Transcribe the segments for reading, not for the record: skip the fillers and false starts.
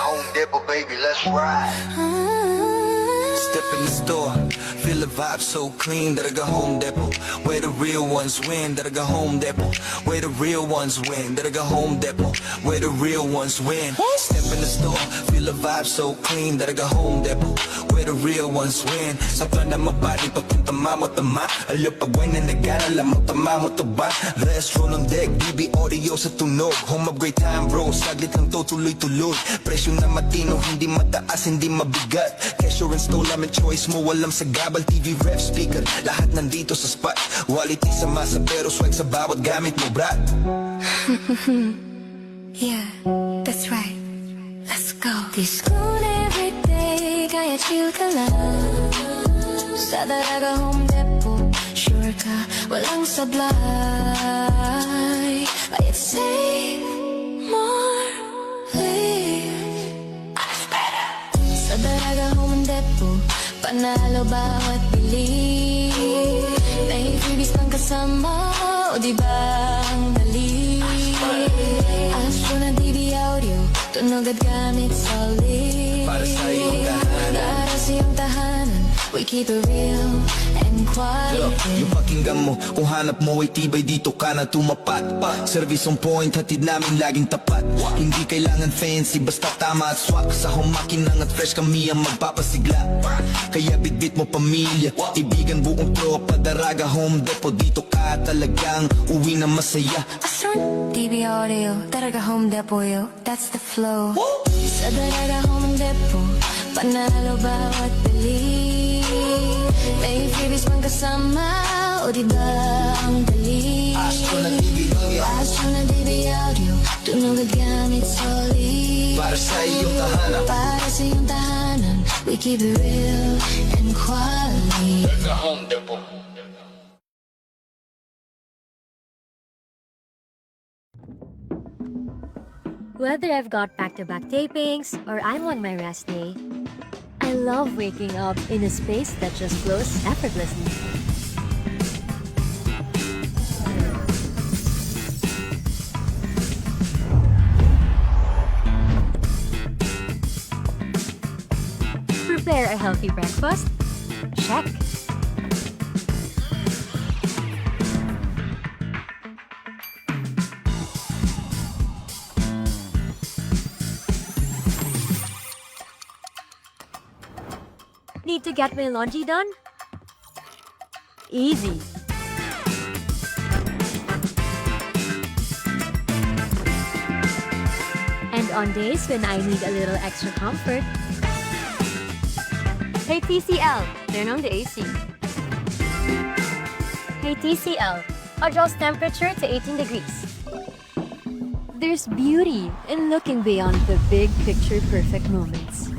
Home Depot, baby, let's ride. Step in the store, feel the vibe so clean that I go Home Depot. Where the real ones win, that I go Home Depot. Where the real ones win, that I go Home Depot. Where the real ones win. Step in the store, feel the vibe so clean that I go Home Depot. Where the real ones win. Sa plana mabali, papunta mamo-tama. Alo pag win na nag-alala mo, tama mo to ba? Let's roll on deck, BB audio sa tunog. Home upgrade time bro, saglit lang to tuloy-tuloy. Presyo na matino, hindi mataas, hindi mabigat. Cashier install namin choice mo, walang sa gabal. TV ref speaker, lahat nandito sa spot. Quality sa masa pero swag sa bawat gamit mo, brat. Yeah, that's right. Let's go. Discount every day, kaya chill ka lang. Sa Daraga Home Depot, sure ka, walang sablay. Kaya save more, live better. Sa Daraga Home Depot, panalo bawat bili. May freebies pang kasama, o diba ang dali? Astro na DB audio, tunog at gamit solid. Para sa iyong tahanan, Para sa iyong tahanan, we keep it real and quality. yung pakinggan mo, kung hanap mo ay tibay, dito ka na tumapat. Service on point, hatid namin laging tapat. Hindi kailangan fancy, basta tama at swak. Sa humakinang at fresh kami ang magpapasigla. Kaya bitbit mo pamilya, ibigan buong tropa. Daraga Home Depot, dito ka talagang uwi na masaya. Astro DB audio, Daraga Home Depot, yo, that's the flow. Sa Daraga Home Depot, panalo bawat bili. May freebies pang kasama, o diba ang dali? Astro na DB audio, Astro na DB audio, tunog at gamit solid. para sa iyong tahanan. Para sa iyong tahanan, we keep it real and quality. Daraga Home Depot. Whether I've got back-to-back tapings or I'm on my rest day, I love waking up in a space that just flows effortlessly. Prepare a healthy breakfast? Check. Need to get my laundry done? Easy. And on days when I need a little extra comfort, hey TCL, turn on the AC. Hey TCL, adjust temperature to 18 degrees. There's beauty in looking beyond the big picture perfect moments.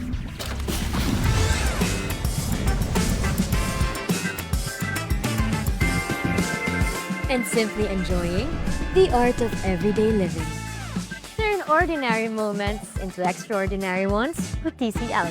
And simply enjoying the art of everyday living. Turn ordinary moments into extraordinary ones with TCL.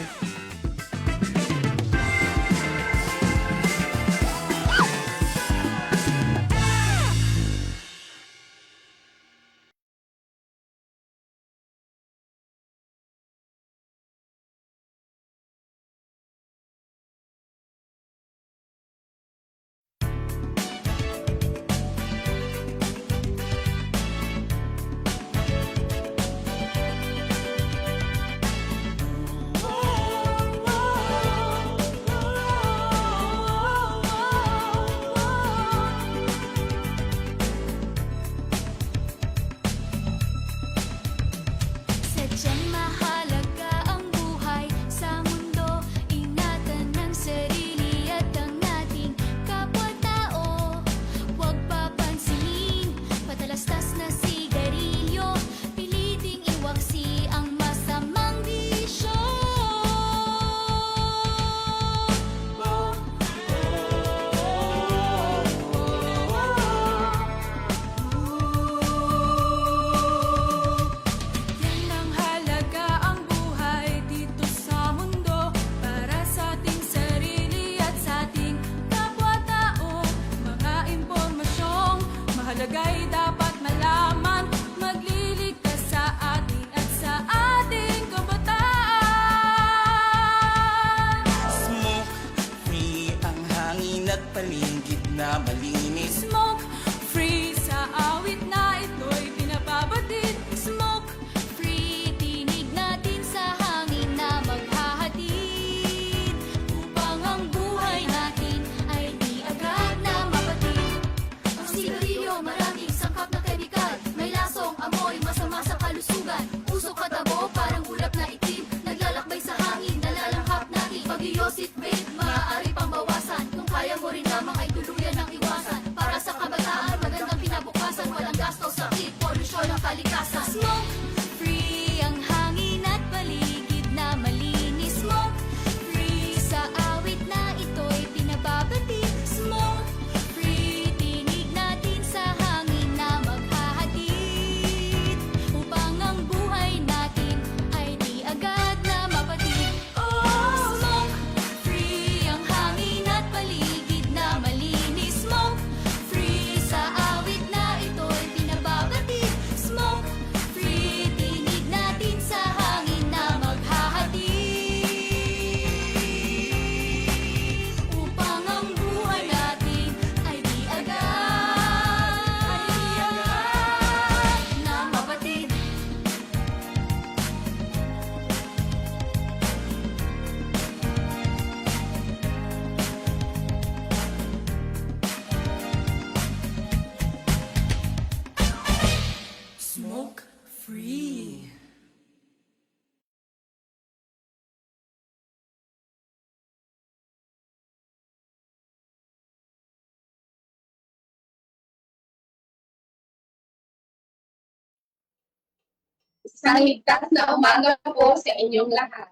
Isang ligtas na umaga po sa inyong lahat.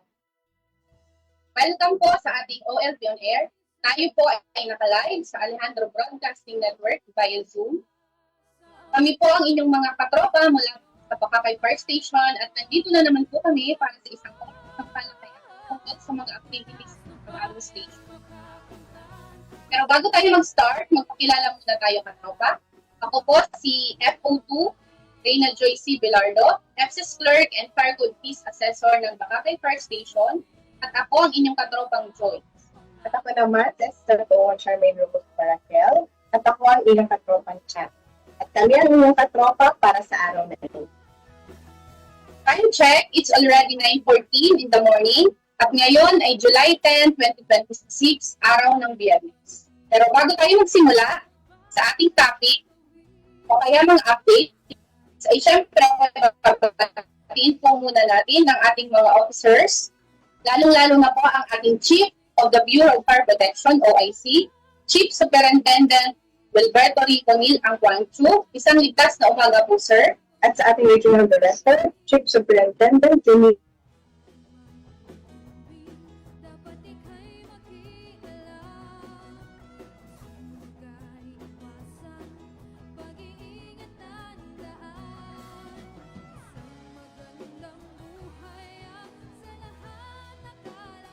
Welcome po sa ating OLP on Air. Tayo po ay nakalive sa Alejandro Broadcasting Network via Zoom. Kami po ang inyong mga katropa mula sa Pakakay Park Station at nandito na naman po kami para sa isang pagpapalakayan tungkol sa mga activities ng aming station. Pero bago tayo mag-start, magpakilala muna tayo katropa. Ako po si FO2, Reyna Joy C. Bilardo, FCS Clerk and Fire Code Peace Assessor ng Pakakay Park Station. At ako ang inyong katropang Joy. At ako naman, Esther po, Charmaine Rubos Parakel. At ako ang inyong katropang Chat. At kami ang inyong katropa para sa araw na ito. Time check, it's already 9:14 in the morning. At ngayon ay July 10, 2026, araw ng Biyernes. Pero bago tayo magsimula sa ating topic, o kaya mga update, ay syempre, pagpapatiin po muna natin ng ating mga officers, lalong-lalo na po ang ating Chief of the Bureau of Fire Protection, OIC, Chief Superintendent Wilberto Rico Neil Angquangchu. Isang ligtas na umaga po, sir. At sa ating Regional Director, Chief Superintendent Jimmy.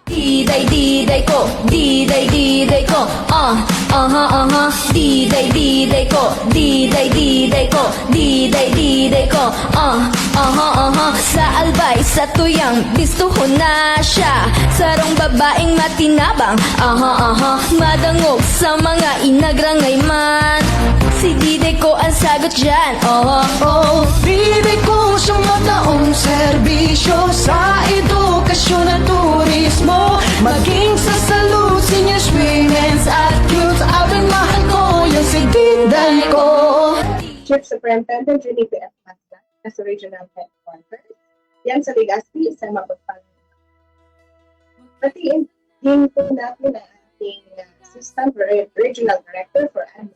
Diday ko, diday ko, diday ko, diday ko, diday ko, sa albay, sa tuyang, bistuho na siya, sarong babaeng matinabang, madangog sa mga inagrangay man, si diday ko ang sagot dyan, Diday ko siyang mataong serbisyo sa edukasyon at turismo, maging sa salud, seniors, women's at youth. Abing mahal ko yung si Diday ko. Chief Superintendent Junipe F. Mazda, sa Regional Headquarters. Yan sa Legazpi, sa mapagpangin. Patiin din po natin ang ating Assistant Regional Director for Administration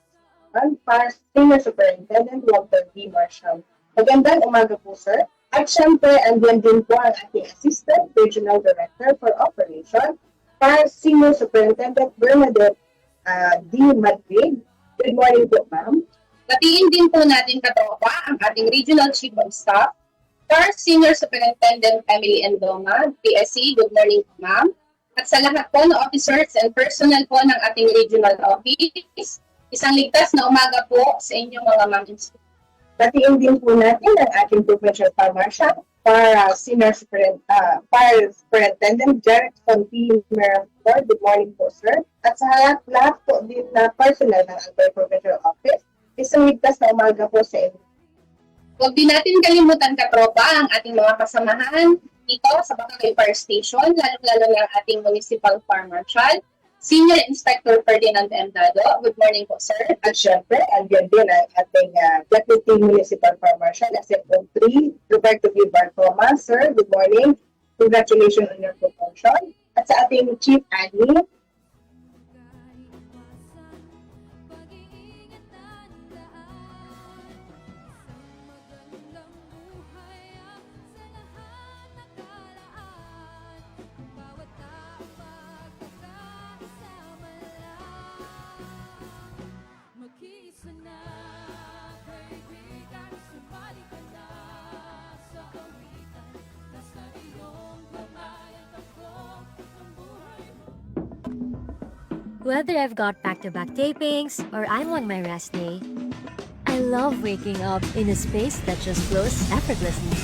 para Senior Superintendent Walter D. Marshall. Magandang umaga po, sir. At syempre, andyan din po ang ating Assistant Regional Director for Operation para Senior Superintendent Bernadette D. Madrid. Good morning po, ma'am. Batiin din po natin katropa ang ating Regional Chief of Staff, First Senior Superintendent Emily Endoma, PSC. Good morning po, ma'am. At sa lahat po ng officers and personnel po ng ating Regional Office, isang ligtas na umaga po sa inyong mga ma'am. Batiin din po natin ang ating Provincial Fire Marshal para Senior Fire Superintendent Jerickson P. Merambor. Good morning po, sir. At sa lahat po din na personnel ng Albay Provincial Office, isang ligtas na umaga po sa inyo. Huwag din natin kalimutan katropa ang ating mga kasamahan dito sa Pakakay Fire Station, lalo-lalo ng ating Municipal Fire Marshal, Senior Inspector Ferdinand M. Dado. Good morning po, sir. At syempre, andyan din ang ating Deputy Municipal Fire Marshal, SFO3, Roberto V. Bartoma. Sir, good morning. Congratulations on your promotion. At sa ating Chief Annie, Whether I've got back-to-back tapings or I'm on my rest day, I love waking up in a space that just flows effortlessly.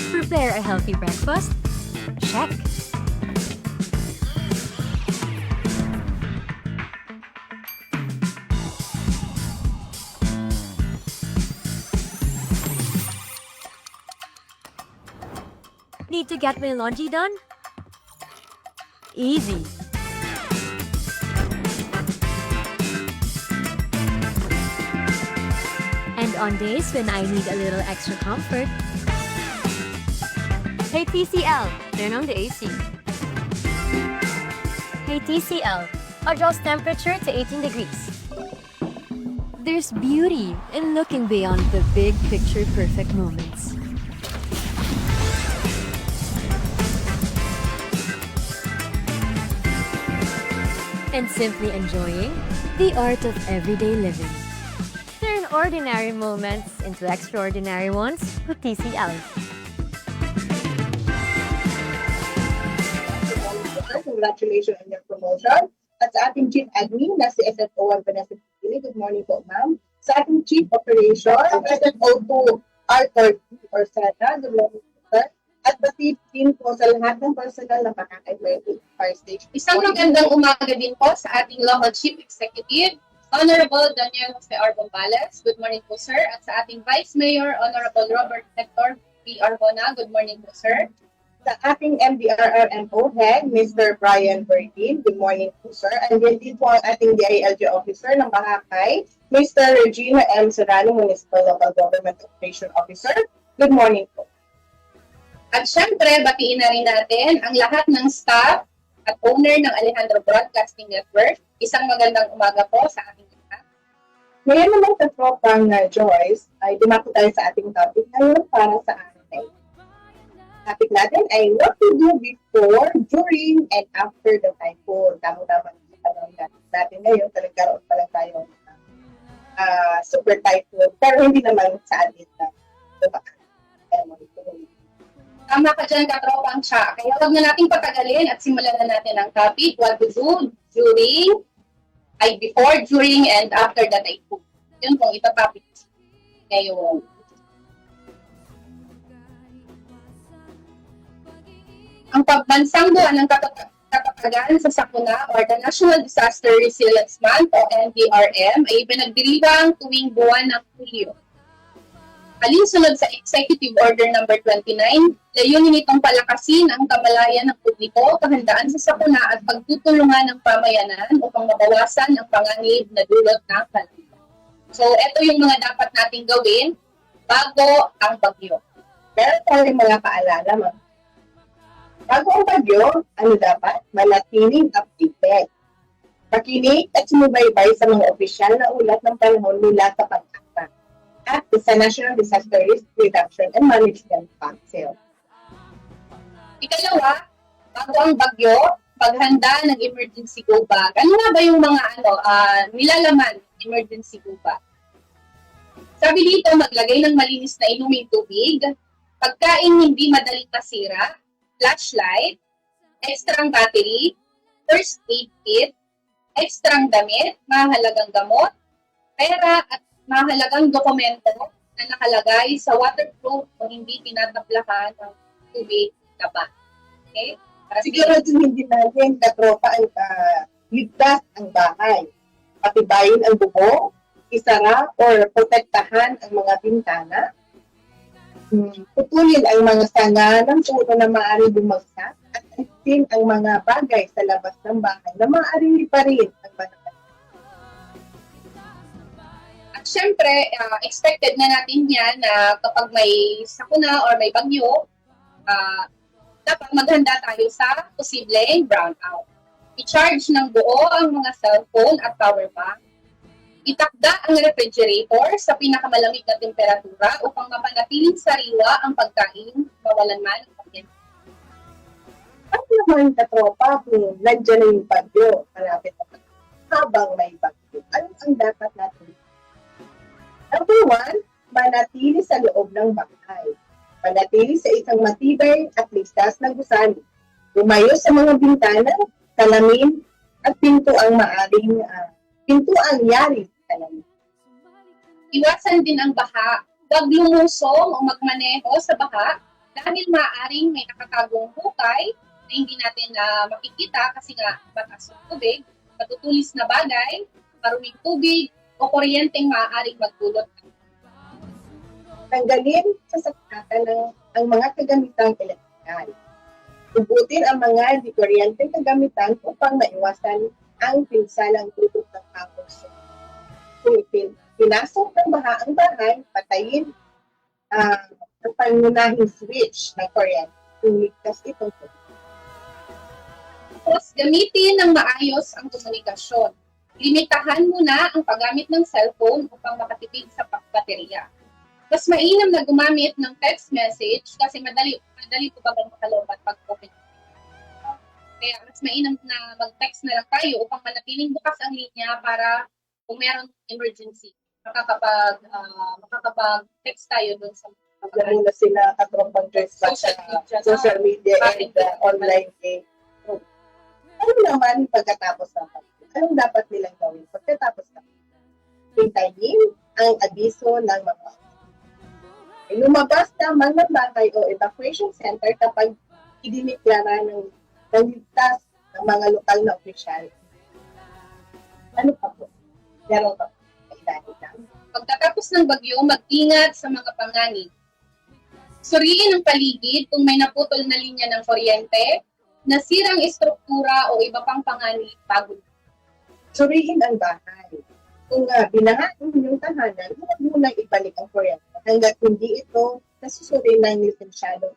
Prepare a healthy breakfast? Check. Need to get my laundry done? Easy. And on days when I need a little extra comfort, hey TCL, turn on the AC. kay TCL adjusts temperature to 18 degrees. There's beauty in looking beyond the big picture perfect moments. And simply enjoying the art of everyday living. Turn ordinary moments into extraordinary ones with TCL. Congratulations on your promotion. At sa ating Chief Admin na si SFO Vanessa Pili, good morning po, ma'am. Sa ating Chief Operation, SFO2 Arthur or Seta, good morning po, sir. At pati team po sa lahat ng personal na pakakailangan fire station. Isang magandang umaga din po sa ating local chief executive, Honorable Daniel Jose R. Bombales. Good morning po, sir. At sa ating Vice Mayor, Honorable Robert Hector P. Arjona. Good morning po, sir. Sa ating MDRRMO head, Mr. Brian Berdin. Good morning po, sir. And yan din po ang ating DILG officer ng Bahakay, Mr. Regina M. Serrano, Municipal Local Government Operation Officer. Good morning po. At syempre, batiin na rin natin ang lahat ng staff at owner ng Alejandro Broadcasting Network. Isang magandang umaga po sa ating lahat. Ngayon naman sa tropang Joyce, ay dumako tayo sa ating topic ngayon para sa atin. Topic natin ay what to do before, during, and after the typhoon. Tama-tama sa panahon natin ngayon, nagkaroon pa lang tayo super typhoon, pero hindi naman sa atin na Tama ka dyan, katropang siya. Kaya huwag na nating patagalin at simulan na natin ang topic, what to do during, before, during, and after the typhoon. Yun pong ito-topic ngayon. Ang pagbansang buwan ng katatagan sa sakuna or the National Disaster Resilience Month o NDRM ay pinagdiriwang tuwing buwan ng Hulyo. Alinsunod sa Executive Order No. 29, layunin itong palakasin ang kamalayan ng publiko, kahandaan sa sakuna at pagtutulungan ng pamayanan upang mabawasan ang panganib na dulot ng kalamidad. So, ito yung mga dapat nating gawin bago ang bagyo. Meron tayong mga paalala, ma'am. Bago ang bagyo, ano dapat? Manatiling updated. Makinig at sumubaybay sa mga opisyal na ulat ng panahon mula sa pag-asa at sa National Disaster Risk Reduction and Management Council. Ikalawa, bago ang bagyo, paghanda ng emergency go bag. Ano nga ba yung mga nilalaman ng emergency go bag? Sabi dito, maglagay ng malinis na inuming tubig, pagkain hindi madaling masira, flashlight, extrang battery, first aid kit, extrang damit, mahalagang gamot, pera at mahalagang dokumento na nakalagay sa waterproof o hindi tinataplakan ng tubig taba. Okay? Siguro hindi natin katropa ang ligtas ang bahay. Patibayin ang bubong, isara or protektahan ang mga bintana. Putulin ang mga sanga ng puno na maaaring bumagsak at alisin ang mga bagay sa labas ng bahay na maaaring liparin ang banal. At syempre, expected na natin yan na kapag may sakuna or may bagyo, dapat maghanda tayo sa posibleng brownout. I-charge ng buo ang mga cellphone at power bank. Itakda ang refrigerator sa pinakamalamig na temperatura upang mapanatiling sariwa ang pagkain, mawalan man ng kuryente. At naman katropa kung nandiyan na yung bagyo, malapit na habang may bagyo, ano ang dapat natin? Number 1, manatili sa loob ng bahay. Manatili sa isang matibay at ligtas na gusali. Lumayo sa mga bintana, salamin, at pinto ang yari sa salamin. Iwasan din ang baha. Huwag lumusong o magmaneho sa baha dahil maaaring may nakatagong hukay na hindi natin makikita kasi nga batas ng tubig, matutulis na bagay, maruming tubig, o kuryenteng maaaring magdulot. Tanggalin sa sakatan ang mga kagamitang elektrikal. Ubutin ang mga di-kuryenteng kagamitan upang maiwasan ang pinsalang dulot ng hapos. Kung pinasok ng baha ang bahay, patayin ang pangunahing switch ng kuryente kung ligtas itong tubig. Tapos, gamitin ng maayos ang komunikasyon. Limitahan muna ang paggamit ng cellphone upang makatipid sa baterya. Mas mainam na gumamit ng text message kasi madali po bagang makalobat pag open. Kaya mas mainam na mag-text na lang tayo upang manatiling bukas ang linya para kung meron emergency, makakapag-text tayo doon sa Lalo na sila katropang dress sa social media and online game. Ano naman pagkatapos ng pag-ibig? Anong dapat nilang gawin pagkatapos ng pag-ibig? Hintayin ang abiso ng mga lumabas naman ng batay o evacuation center kapag idineklara ng ligtas ng mga lokal na opisyal. Ano pa po? Meron pa po. Kailangan lang. Pagkatapos ng bagyo, mag-ingat sa mga panganib. Suriin ang paligid kung may naputol na linya ng kuryente, nasirang estruktura o iba pang panganib bago. Suriin ang bahay. Kung binahaan yung tahanan, huwag munang ibalik ang kuryente hanggat hindi ito nasusuri ng lisensyado.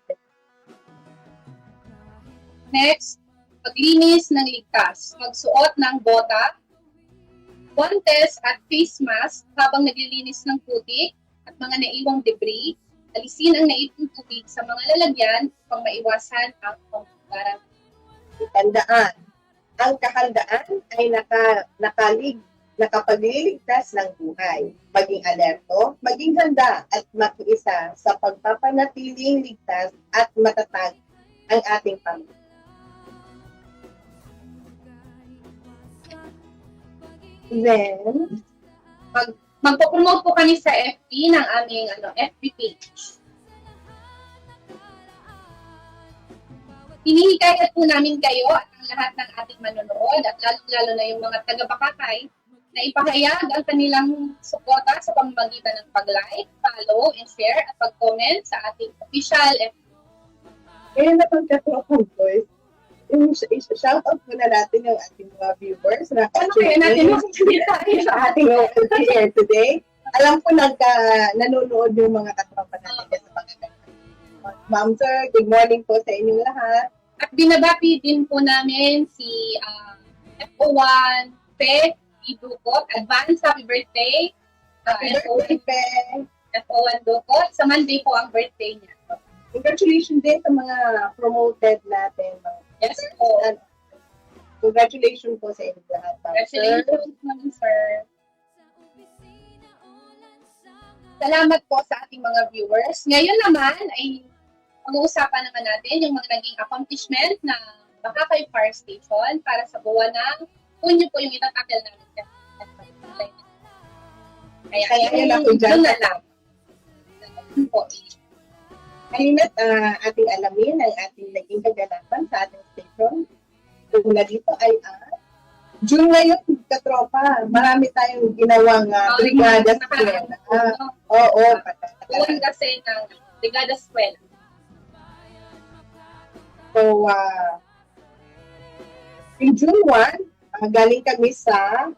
Next, paglinis ng ligtas. Magsuot ng bota, guantes at face mask habang naglilinis ng putik at mga naiwang debris. Alisin ang naipong tubig sa mga lalagyan upang maiwasan ang pangkaran. Tandaan, ang kahandaan ay nakapagliligtas ng buhay. Maging alerto, maging handa at makiisa sa pagpapanatiling ligtas at matatag ang ating pamilya. Then, Magpo-promote po kami sa FB ng aming FB page. Hinihikayat po namin kayo at ang lahat ng ating manonood at lalo na yung mga taga-Bakakay na ipahayag ang kanilang suporta sa pamamagitan ng pag-like, follow, and share at pag-comment sa ating official FB. kaya na pagkatropong boys, shoutout muna natin yung ating mga viewers na Ano kaya natin sa ating OLTR today. Alam ko nanonood yung mga katropa natin sa pagkakataon. Ma'am Sir, good morning po sa inyong lahat. At binabati din po namin si FO1 Pe Idukot. Advance happy birthday. Happy birthday, FO1 Dukot. Sa Monday po ang birthday niya. congratulations din sa mga promoted natin. Yes po. Congratulations po sa inyong lahat. Ma'am Sir. Congratulations naman, sir. Salamat po sa ating mga viewers. Ngayon naman ay pag-uusapan naman natin yung mga naging accomplishment ng Bakakay Fire Station para sa buwan ng Hunyo po yung itatakel namin. Kaya yun ako dyan. na lang. Po. Halina't ating alamin ang ating naging kaganapan sa ating station. Una dito ay June ngayon, katropa, marami tayong ginawang brigada square. Oo, Buwan kasi ng Brigada Eskwela. So, in June 1, galing kami sa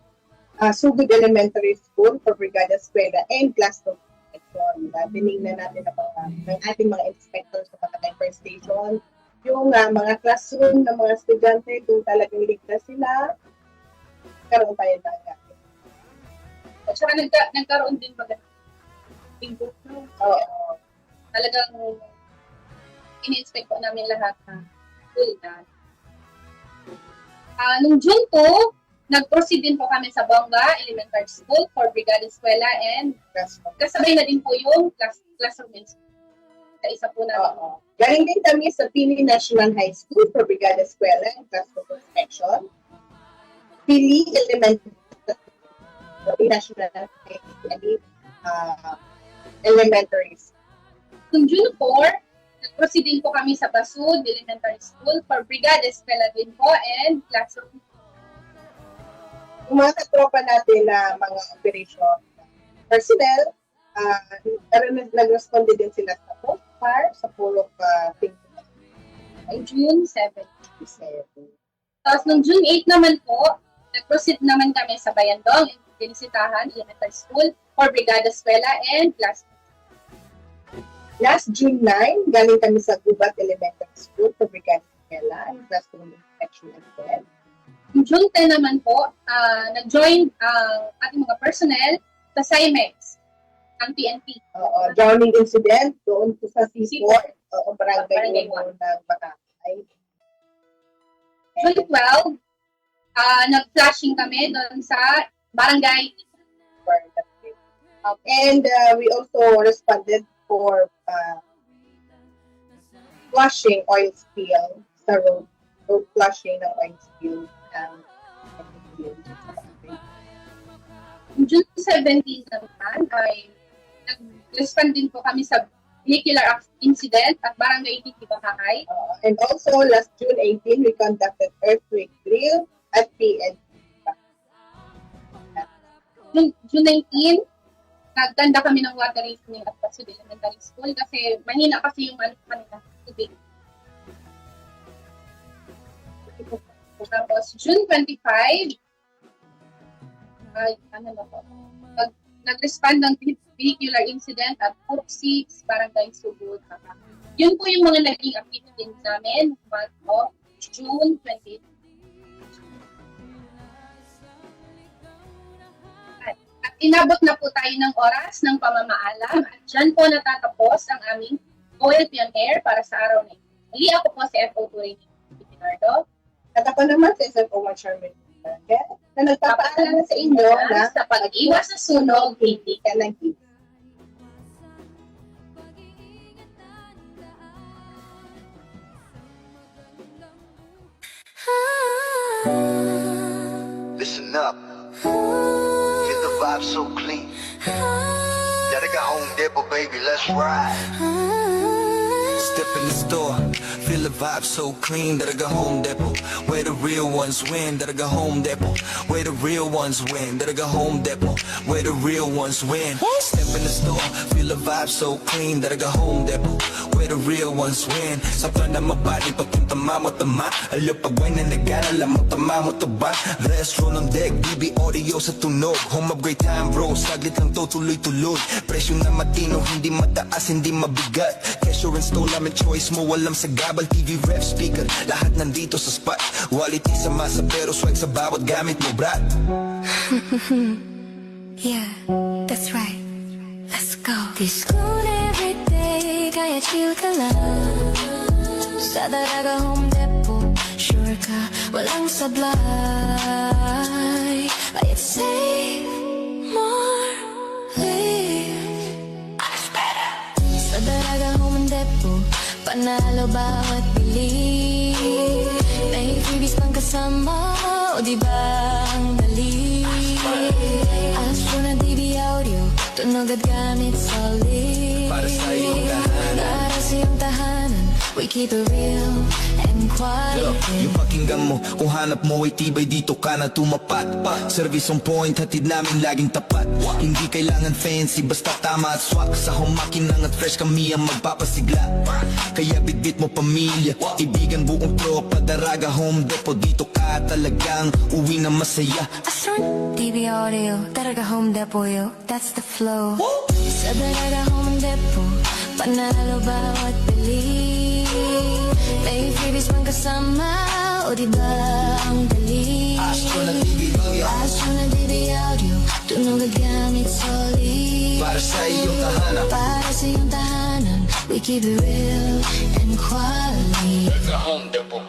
Sugod Elementary School for Brigada Eskwela and Classroom Inspection. Tinignan natin ng ating mga inspectors sa Bakakay Fire Station yung mga classroom ng mga estudyante kung talagang ligtas sila, karoon tayo ng At saka nagkaroon din magandang Oo. talagang ini-inspect po namin lahat ng school na. Noong June 2, nag-proceed din po kami sa Bongga Elementary School for Brigada Eskwela and kasabay na din po yung classroom inspection. Sa isa po namin. Oo. Galing din kami sa Pili National High School for Brigada Eskwela and Classroom Inspection. Pili Elementary National High School, Elementary School. Noong June 4, nag-proceed din po kami sa Basud Elementary School for Brigada Eskwela din po and Classroom. Yung mga katropa natin na mga operation personnel, nag-responde din sila sa post-fire, sa Pulok Ay June 7. Tapos noong June 8 naman po, nag-proceed naman kami sa Bayandong Binisitahan Elementary School for Brigada Eskwela and Classroom. Last June 9, galing kami sa Gubat Elementary School for Brigada kailan, classroom inspection as well. Yung June 10 naman po, nag-join ang ating mga personnel sa CIMEX, ang PNP. Drowning incident doon po sa Seaport, Barangay barangay one. ng Batacay. June 12, nag-flashing kami doon sa barangay. And we also responded for flushing oil spill sa road flushing ng oil spill. June 17 naman ay nag-respond din po kami sa vehicular incident at barangay Batacay. And also, last June 18, we conducted earthquake drill at PNP. June 19, nagtanda kami ng water rationing at Pasud Elementary School kasi mahina kasi yung kanila tubig. Tapos June 25, nag-respond ng vehicular incident at Hope 6, Barangay Subud. Yun po yung mga naging activities namin month of June 20. At inabot na po tayo ng oras ng pamamaalam at dyan po natatapos ang aming OLP on Air para sa araw na ito. Muli ako po si FO2 Radio Pinardo. At ako naman si SFO1 Charmaine na nagpapaalala sa inyo na Sa pag-iwas sa sunog, hindi ka nag-iwas. Listen up. Feel the vibe so clean. Gotta go home, Depot, baby. Let's ride. Step in the store, feel the vibe so clean that I go Home Depot, where the real ones win. That I go Home Depot, where the real ones win. That I go Home Depot, where the real ones win. Step in the store, feel the vibe so clean that I go Home Depot, where the real ones win. Sa plana mabali, papunta mo-tama. Alo pag-win na nag-alala mo-tama mo-taba. Restro ng deck, BB audio sa tunog. Home upgrade time bro, saglit lang to tuloy-tuloy. Presyo na matino, hindi mataas, hindi mabigat. Kesyo install namin choice mo, walang sa gabal. TV ref speaker, lahat nandito sa spot. Quality sa masa pero swag sa bawat gamit mo brat. Yeah, that's right. Let's go. This good every day, kaya chill ka lang. Sa Daraga Home Depot, sure ka, walang sablay. Kaya save more, live. Ice better. Sa Daraga Home Depot, panalo bawat bili. May freebies pang kasama, o diba ang dali? Astro na DB Audio, tunog at gamit solid. Para sa iyong tahanan. Para sa iyong tahanan, we keep it real and quality. Yung pakinggan mo, kung hanap mo ay tibay dito ka na tumapat. Service on point, hatid namin laging tapat. Hindi kailangan fancy, basta tama at swak. Sa humakinang at fresh kami ang magpapasigla. Kaya bitbit mo pamilya, ibigan buong tropa. Daraga Home Depot, dito ka talagang uwi na masaya. Astro DB Audio, Daraga Home Depot, yo, that's the flow. Sa Daraga Home Depot, panalo bawat bili. May freebies pang kasama, o diba ang dali? Astro na DB Audio, Astro na DB Audio, tunog at gamit solid. para sa iyong tahanan. Para sa iyong tahanan, we keep it real and quality. Sa Home Depot.